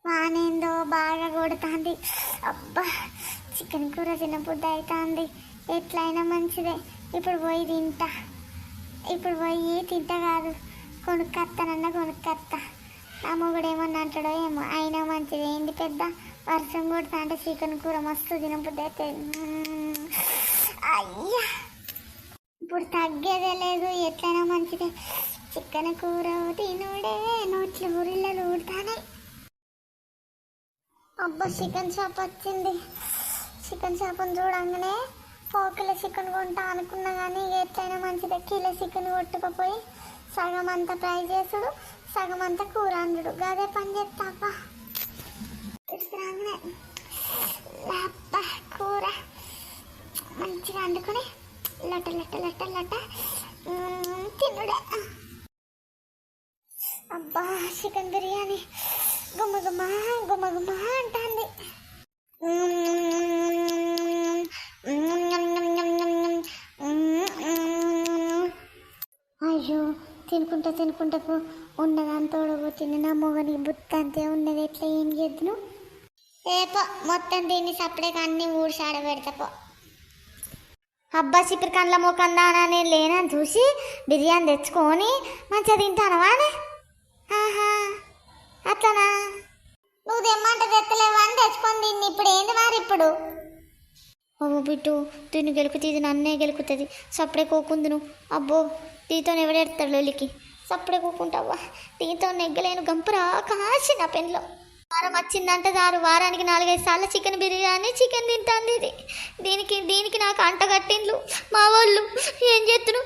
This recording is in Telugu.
వానేందో బాగా కొడుతుంది. అబ్బా చికెన్ కూర తినబుద్ధి అవుతుంది. ఎట్లయినా మంచిదే. ఇప్పుడు పోయి తింటా. ఇప్పుడు పోయి తింటా కాదు, కొనుక్కొస్తానన్నా కొనుక్కొస్తా. నా మొగుడు ఏమన్నా అంటాడో ఏమో. అయినా మంచిది. ఏంది పెద్ద వర్షం కొడుతా అంటే చికెన్ కూర మస్తు తినబుద్ధి అయితే. అయ్యా ఇప్పుడు తగ్గేదే లేదు. ఎట్లయినా మంచిదే. చికెన్ కూర తినుడే నోట్లు ఊరిళ్ళలు ఊడతానే. అబ్బా చికెన్ షాప్ వచ్చింది. చికెన్ షాప్ని చూడంగానే పోకిలో చికెన్ కొంటా అనుకున్నా కానీ ఎట్లయినా మంచిదే. కిలో చికెన్ కొట్టుకుపోయి సగం అంతా ఫ్రై చేసుడు, సగం అంతా కూర అండుడు. గదే పని చేస్తాపా. ఇక్కడికి రాగానే అబ్బా కూర మంచిగా వండుకొని లట లట లట లట తినుడే. అబ్బా చికెన్ బిర్యానీ గుమ్మ గుమ్మ గుమ్మ గుమ్మ అంటుంది. అయ్యో తినుకుంటా తినుకుంటకు ఉన్నదాని తోడబోతుంది. నా మొగని బుత్త అంతే ఉన్నది. ఎట్లా ఏం చేద్దును? ఏపో మొత్తం దీన్ని సపరేట్గా అన్ని ఊడిసాడ పెడతాపో. అబ్బా చిపిరి కండ్ల మోకందా అని లేనని చూసి బిర్యానీ తెచ్చుకొని మంచిగా తింటానవా అని. ఆహా అట్లనా? నువ్వు తెమ్మంటే తెత్తలేవా అని తెచ్చుకొని దీన్ని. ఇప్పుడు ఏంది మరి? ఇప్పుడు ఓ బిట్టు దీన్ని గెలుకుతుంది, ఇది నన్నే గెలుకుతుంది. సప్పుడే కోకుందును. అబ్బో దీంతో ఎవడెడతాడు లొలికి? సప్పుడే కూకుంటావా? దీంతో నెగ్గలేను. గంపురా కాసి నా పెన్లో. వారం వచ్చిందంటే చాలు, వారానికి 4-5 సార్లు చికెన్ బిర్యానీ చికెన్ తింటుంది ఇది. దీనికి నాకు అంటగట్టిండ్లు మా వాళ్ళు. ఏం చేస్తును?